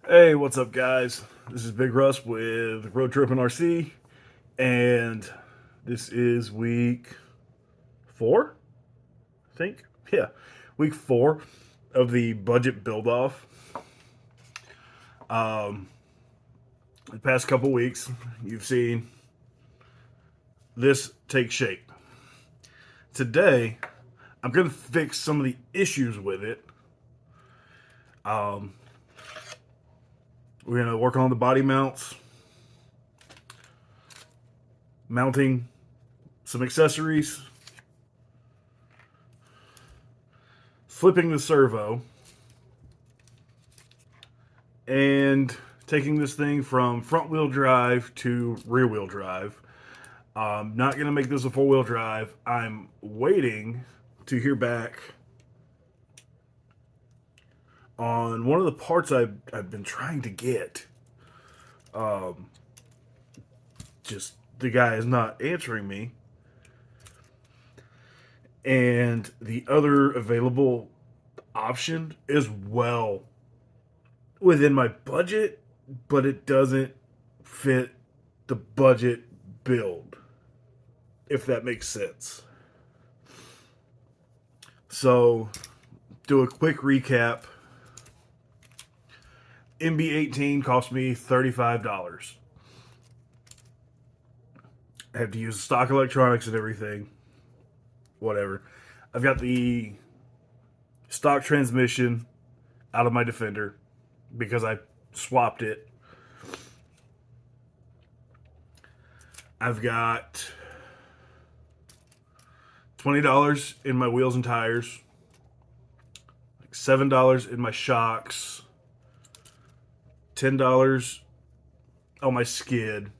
Hey, what's up, guys? This is Big Russ with Road Trip and RC, and this is week 4, I think. Yeah, week 4 of the budget build off. The past couple weeks, you've seen this take shape. Today, I'm going to fix some of the issues with it. Um, we're going to work on the body mounts, mounting some accessories, flipping the servo, and taking this thing from front wheel drive to rear wheel drive. I'm not going to make this a 4-wheel drive. I'm waiting to hear back on one of the parts I've been trying to get. Just the guy is not answering me. And the other available option is well within my budget, but it doesn't fit the budget build, if that makes sense. So, do a quick recap. MB18 cost me $35. I have to use stock electronics and everything. Whatever. I've got the stock transmission out of my Defender because I swapped it. I've got $20 in my wheels and tires, like $7 in my shocks, $10 on my skid,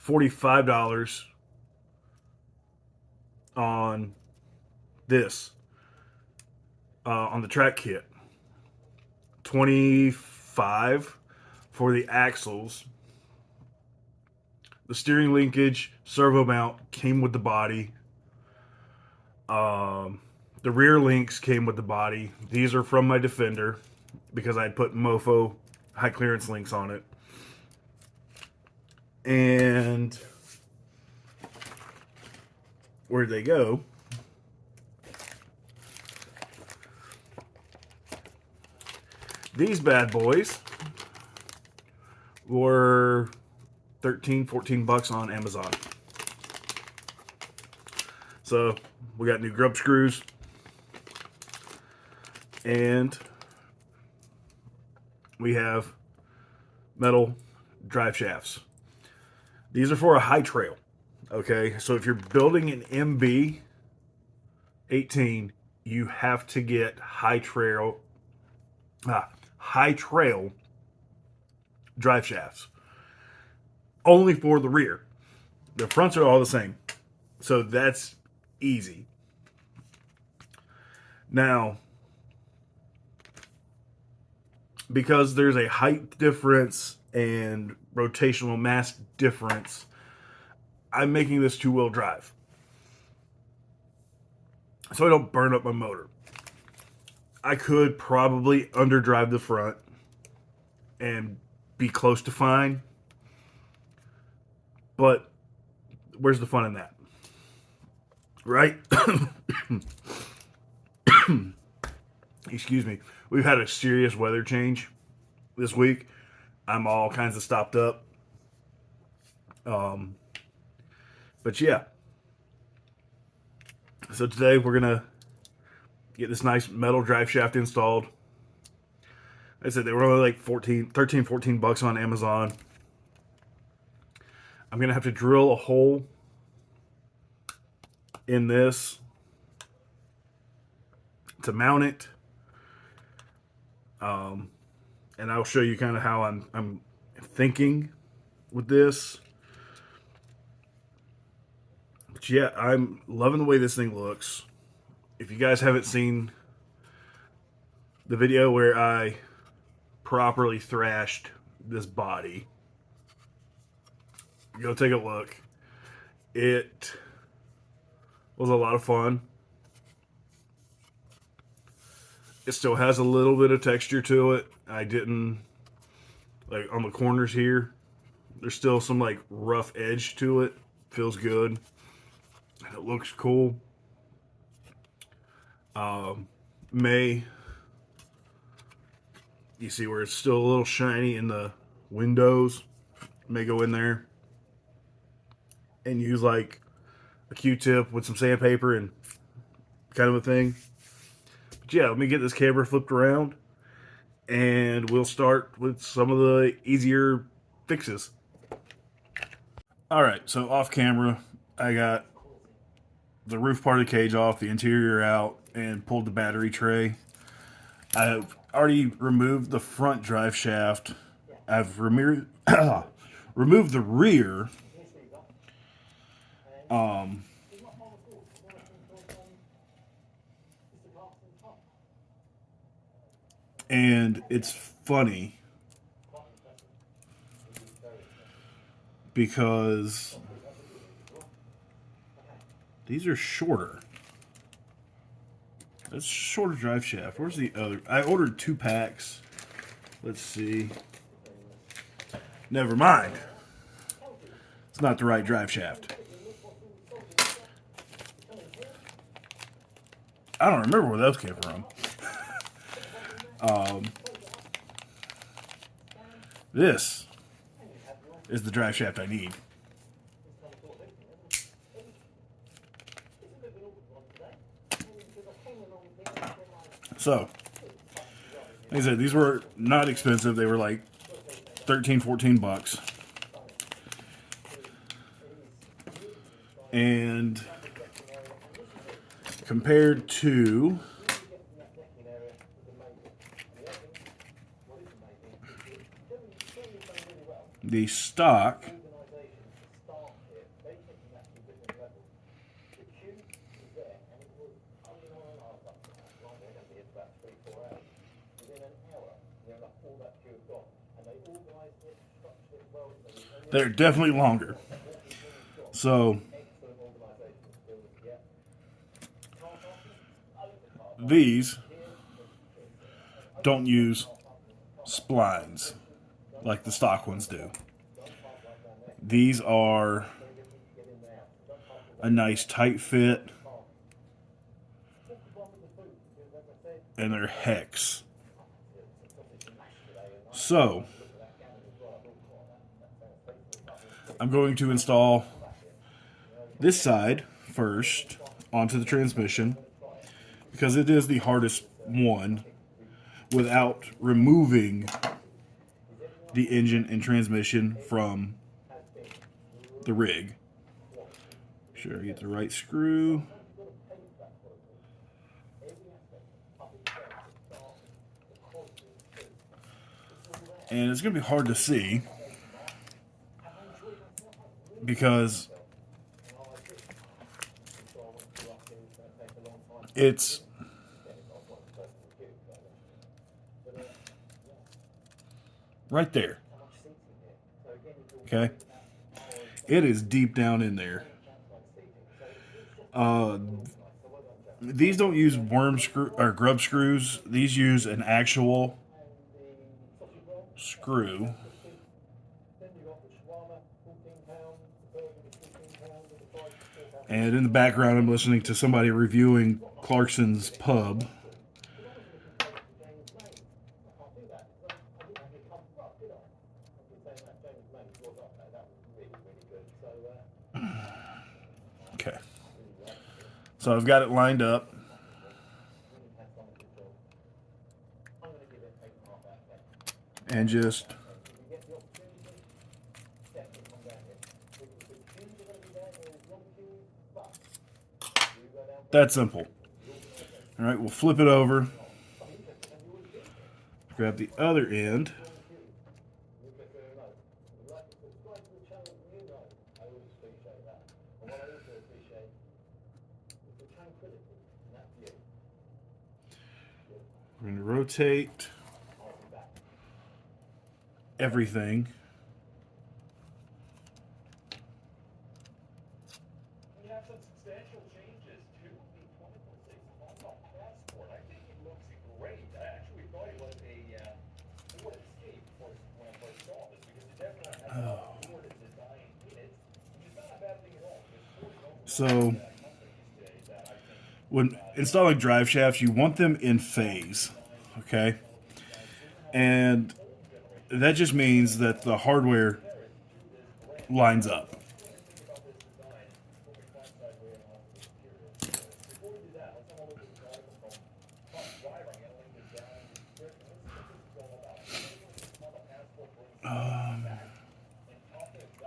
$45 on this, on the track kit, 25 for the axles. The steering linkage, servo mount came with the body. The rear links came with the body. These are from my Defender because I put Mofo high clearance links on it. And where'd they go? These bad boys were 13, 14 bucks on Amazon. So we got new grub screws and we have metal drive shafts. These are for a high trail. Okay, so if you're building an MB 18, you have to get high trail drive shafts. Only for the rear. The fronts are all the same. So that's easy. Now, because there's a height difference and rotational mass difference, I'm making this 2-wheel drive. So I don't burn up my motor. I could probably underdrive the front and be close to fine. But where's the fun in that? Right? Excuse me. We've had a serious weather change this week. I'm all kinds of stopped up. But yeah. So today we're going to get this nice metal drive shaft installed. I said they were only like 14 bucks on Amazon. I'm going to have to drill a hole in this to mount it. And I'll show you kind of how I'm thinking with this. But yeah, I'm loving the way this thing looks. If you guys haven't seen the video where I properly thrashed this body, go take a look. It was a lot of fun. It still has a little bit of texture to it. I didn't, like, on the corners here, there's still some, like, rough edge to it. Feels good. And it looks cool. May, you see where it's still a little shiny in the windows. May go in there and use, like, a Q-tip with some sandpaper and kind of a thing. But yeah, let me get this camera flipped around and we'll start with some of the easier fixes. Alright, so off camera, I got the roof part of the cage off, the interior out, and pulled the battery tray. I've already removed the front drive shaft. I've removed removed the rear. And it's funny because these are shorter. That's shorter drive shaft. Where's the other? I ordered 2 packs. Let's see. Never mind. It's not the right drive shaft. I don't remember where those came from. This is the drive shaft I need. So, like I said, these were not expensive. They were like 13, 14 bucks. And compared to the stock, they're definitely longer. So these don't use splines like the stock ones do. These are a nice tight fit, and they're hex. So I'm going to install this side first onto the transmission because it is the hardest one without removing the engine and transmission from the rig. Sure, I get the right screw. And it's going to be hard to see because it's right there. Okay? It is deep down in there. These don't use worm screw or grub screws. These use an actual screw. And in the background, I'm listening to somebody reviewing Clarkson's Pub. Okay. So I've got it lined up. And just that simple. All right, we'll flip it over. Grab the other end. We're going to rotate everything. We have some substantial changes to the 2026 Hong Kong passport. I think it looks great. So when installing drive shafts, you want them in phase, okay? And that just means that the hardware lines up.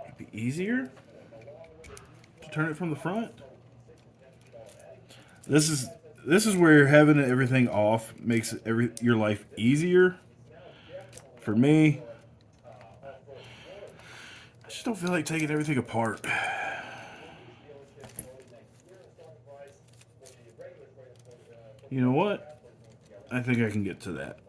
It'd be easier to turn it from the front. This is this is where having everything off makes your life easier. For me, I just don't feel like taking everything apart. You know what? I think I can get to that.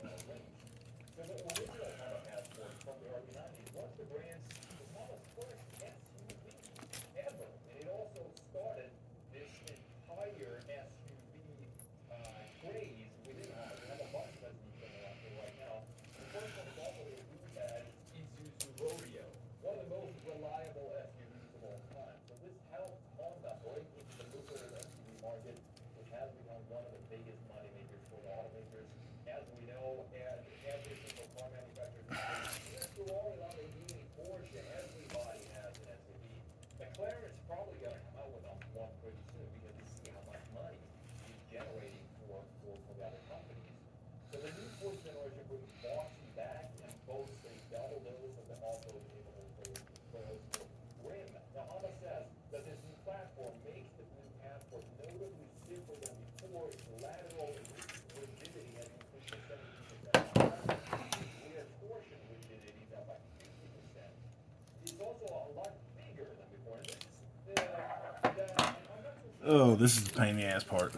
Oh, this is the pain in the ass part.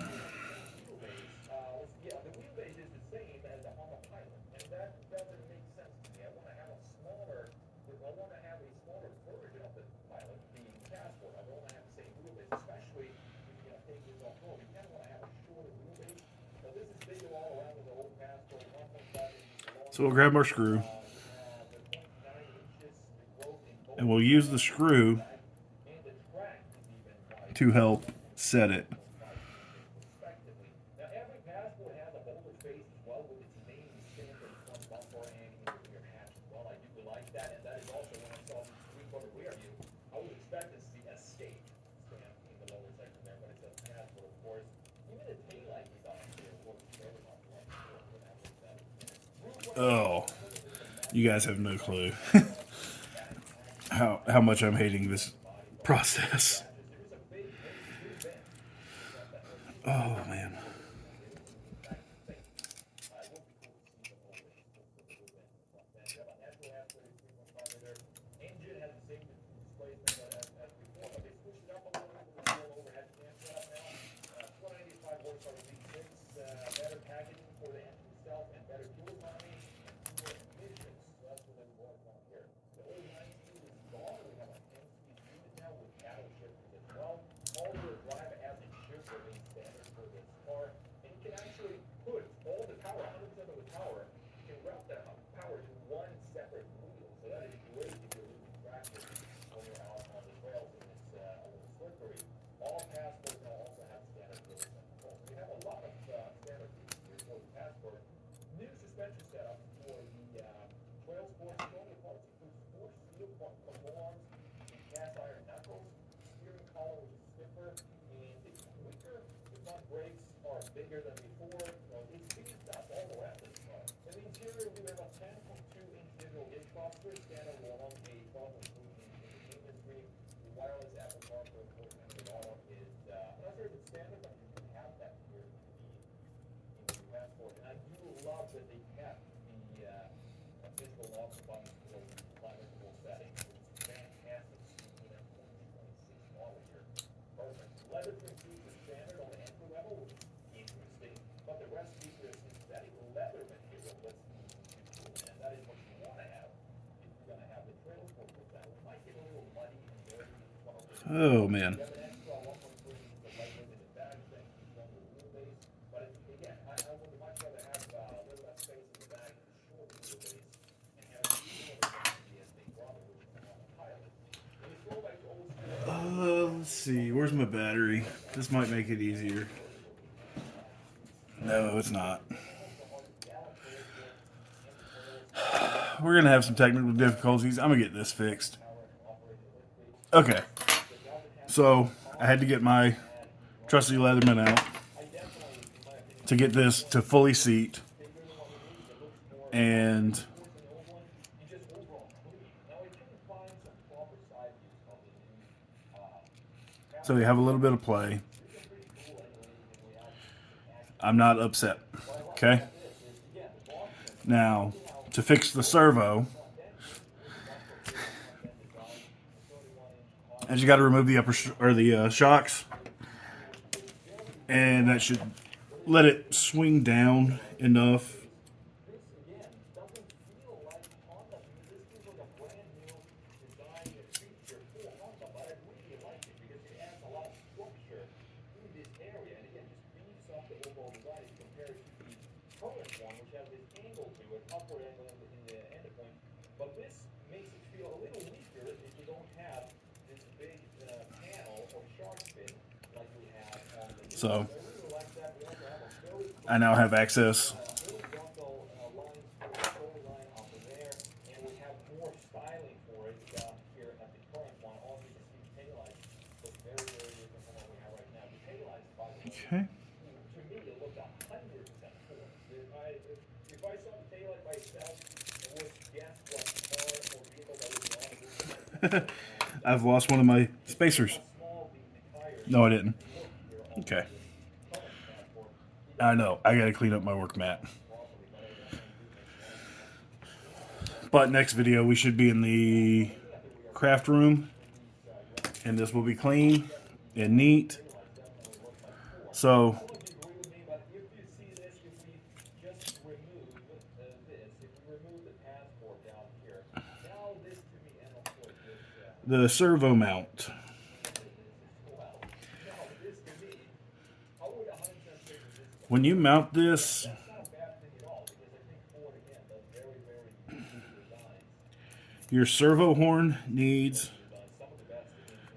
So we'll grab our screw, and we'll use the screw to help set it. Oh, you guys have no clue how much I'm hating this process. Oh man. Oh man. Let's see. where's my battery? This might make it easier. No, it's not. We're going to have some technical difficulties. I'm going to get this fixed. Okay. So, I had to get my trusty Leatherman out to get this to fully seat. And so we have a little bit of play. I'm not upset. Okay? Now, to fix the servo, as you got to remove the upper or the shocks, and that should let it swing down enough. So I now have access. Okay. I've lost one of my spacers. No, I didn't. Okay. I know. I gotta clean up my work mat. But next video, we should be in the craft room. And this will be clean and neat. So, the servo mount. When you mount this, your servo horn needs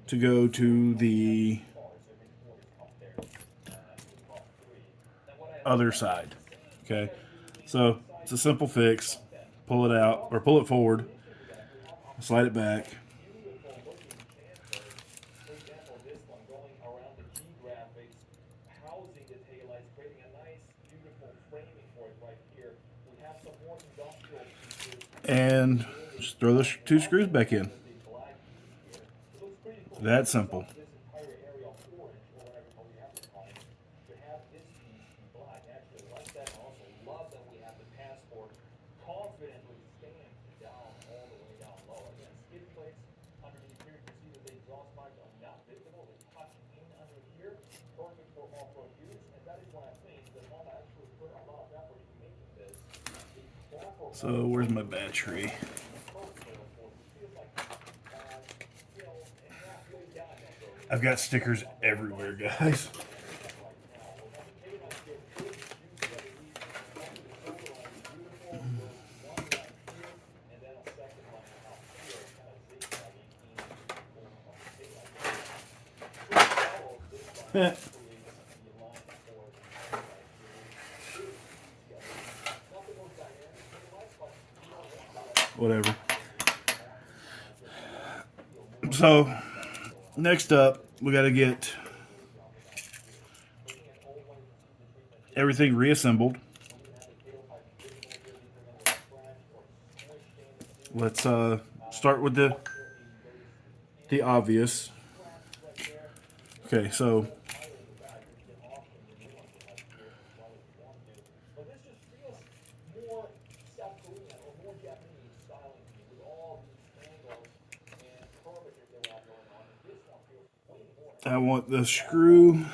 to go to the other side. Okay, so it's a simple fix. Pull it out or pull it forward, slide it back. And just throw those 2 screws back in. That simple. So where's my battery? I've got stickers everywhere, guys. Whatever. So, next up, we got to get everything reassembled. Let's start with the obvious. Okay, so I want the screw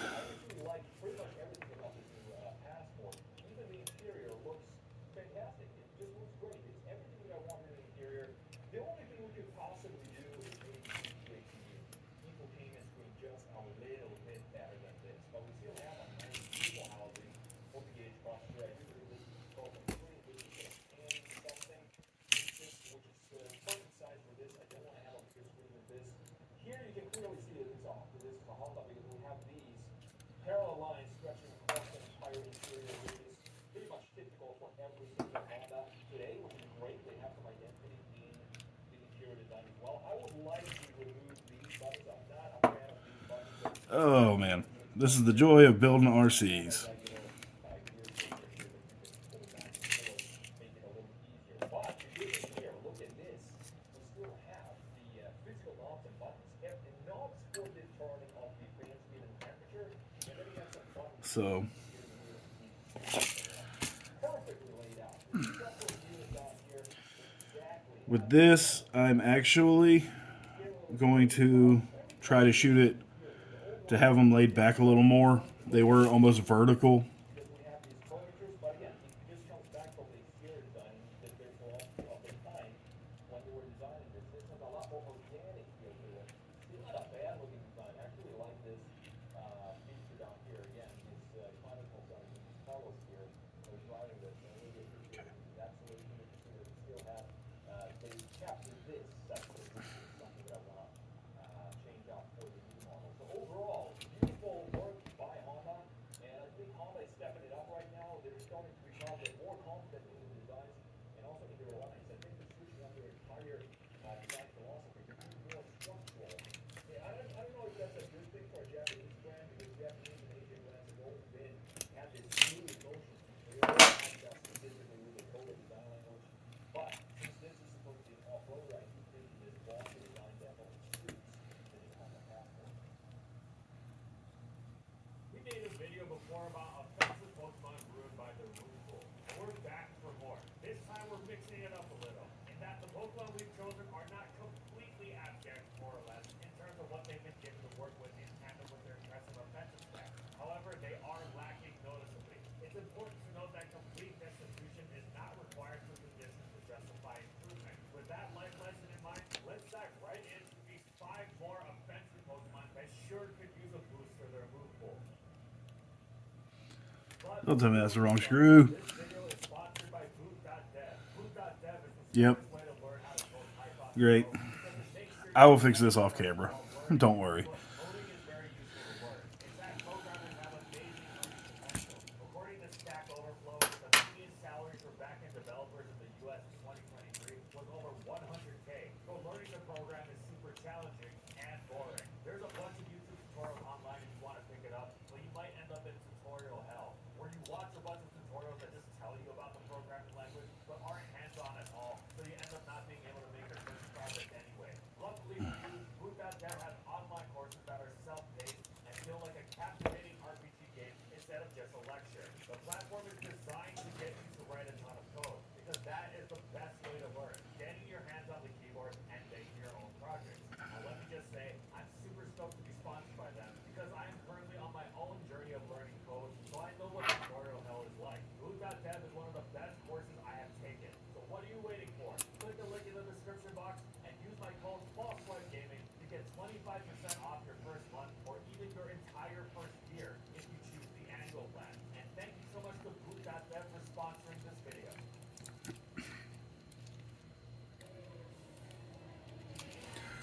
Oh man, this is the joy of building RCs. So with this, I'm actually going to try to shoot it to have them laid back a little more. They were almost vertical. Don't tell me that's the wrong screw. Yep. Great. I will fix this off camera. Don't worry.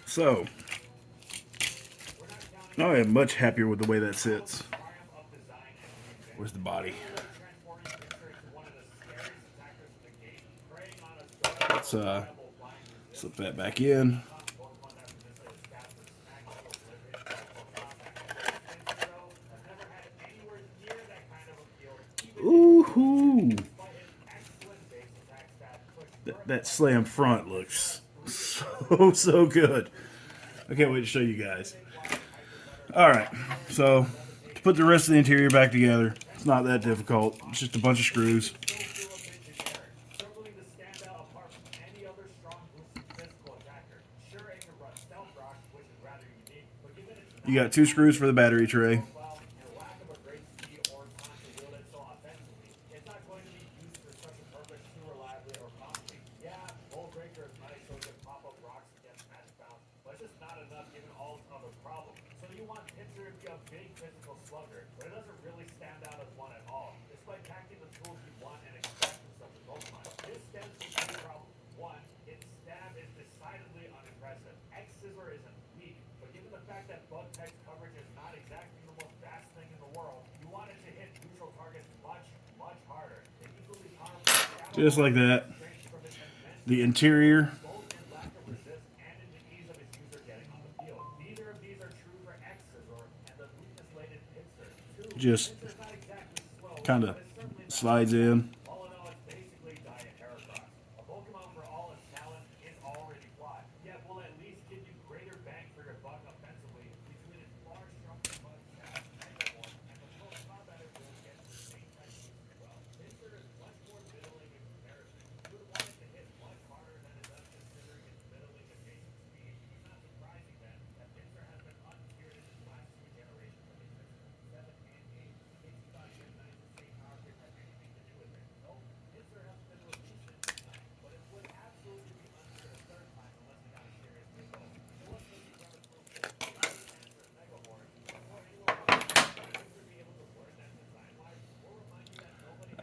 So, I am much happier with the way that sits. Where's the body? Let's slip that back in. Ooh-hoo. That slam front looks so good. I can't wait to show you guys. Alright, so to put the rest of the interior back together, it's not that difficult. It's just a bunch of screws. You got 2 screws for the battery tray. Just like that. The interior. just kind of slides in.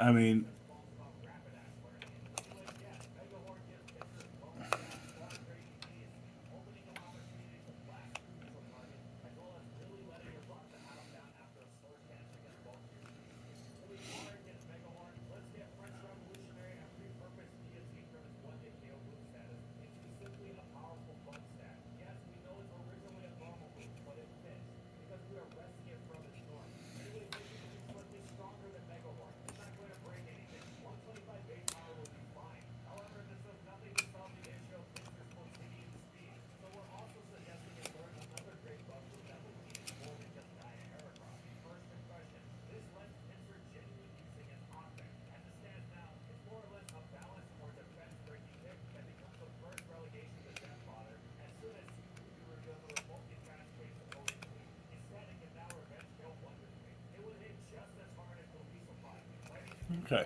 I mean, okay.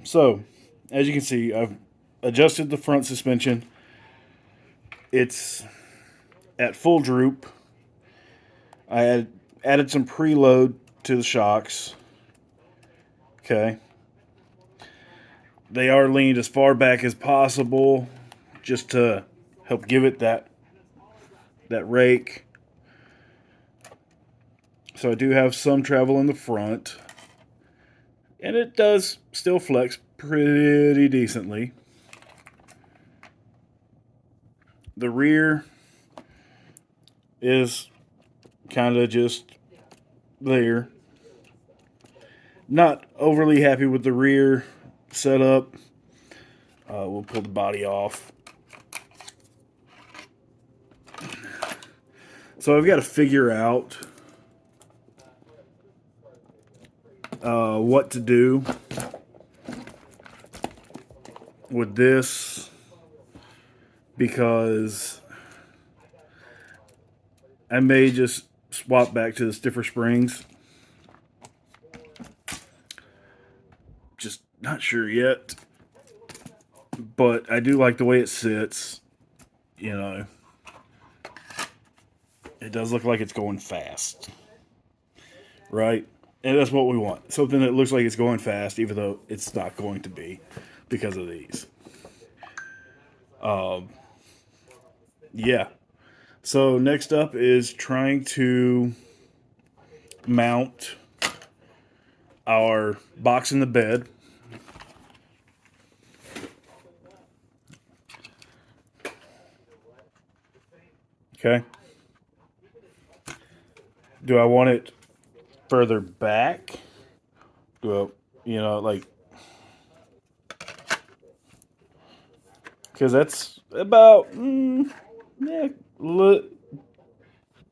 So, as you can see, I've adjusted the front suspension. It's at full droop. Added some preload to the shocks. Okay. They are leaned as far back as possible just to help give it that rake. So I do have some travel in the front. And it does still flex pretty decently. The rear is kind of just there. Not overly happy with the rear setup. We'll pull the body off. So I've got to figure out what to do with this because I may just swap back to the stiffer springs. Just not sure yet. But I do like the way it sits. You know, it does look like it's going fast. Right? And that's what we want. Something that looks like it's going fast, even though it's not going to be because of these. Yeah. So next up is trying to mount our box in the bed. Okay. Do I want it further back? Do I, like, because that's about yeah,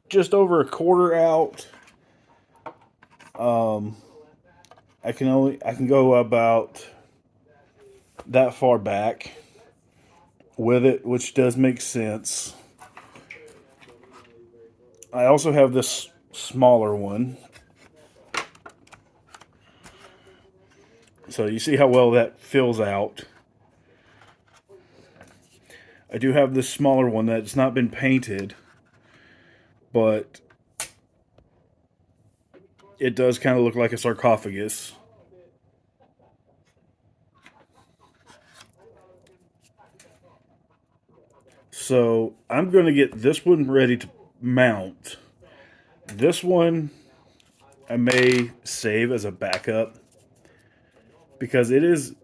just over a quarter out. I can go about that far back with it, which does make sense. I also have this smaller one. So you see how well that fills out. I do have this smaller one that's not been painted, but it does kind of look like a sarcophagus. So I'm going to get this one ready to mount. This one I may save as a backup because it is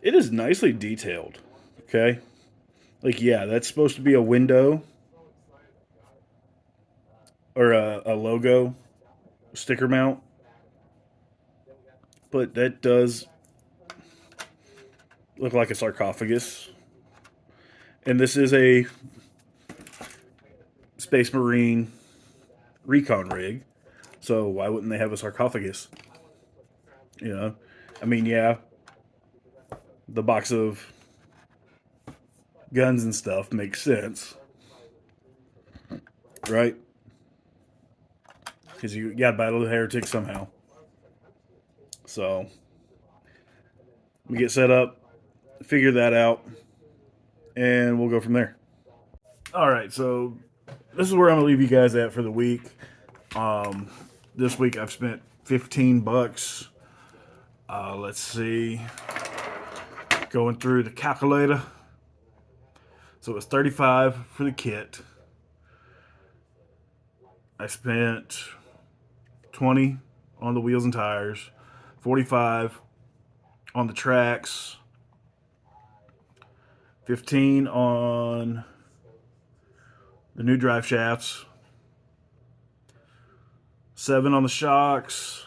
nicely detailed. Okay? Like, yeah, that's supposed to be a window or a logo sticker mount, but that does look like a sarcophagus. And this is a Space Marine recon rig, so why wouldn't they have a sarcophagus? You know, I mean, yeah, the box of guns and stuff makes sense, right? Because you got to battle the heretics somehow. So we get set up, figure that out, and we'll go from there. All right, so this is where I'm gonna leave you guys at for the week. Um, this week I've spent $15. Let's see, going through the calculator. So it was 35 for the kit. I spent 20 on the wheels and tires, 45 on the tracks, 15 on the new drive shafts, 7 on the shocks,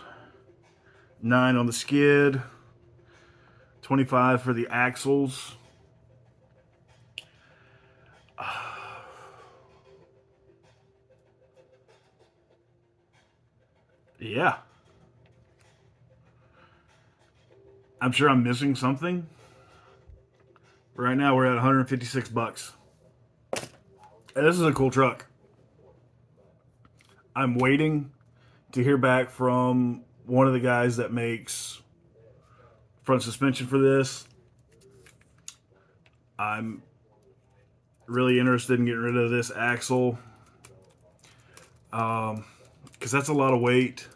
9 on the skid, 25 for the axles. Yeah. I'm sure I'm missing something. Right now we're at $156. And this is a cool truck. I'm waiting to hear back from one of the guys that makes front suspension for this. I'm really interested in getting rid of this axle because that's a lot of weight.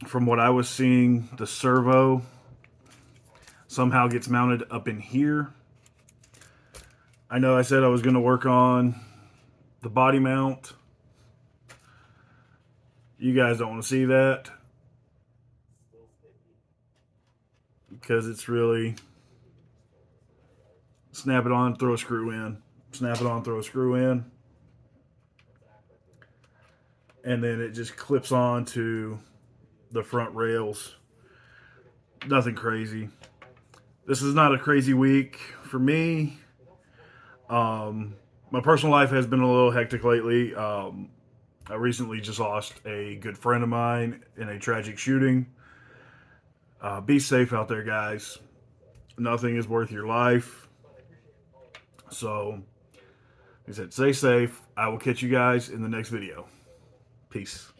From what I was seeing, the servo somehow gets mounted up in here. I know I said I was going to work on the body mount. You guys don't want to see that because it's really snap it on, throw a screw in, snap it on, throw a screw in, and then it just clips on to the front rails. Nothing crazy. This is not a crazy week for me. My personal life has been a little hectic lately. I recently just lost a good friend of mine in a tragic shooting. Be safe out there, guys. Nothing is worth your life. So, like I said, stay safe. I will catch you guys in the next video. Peace.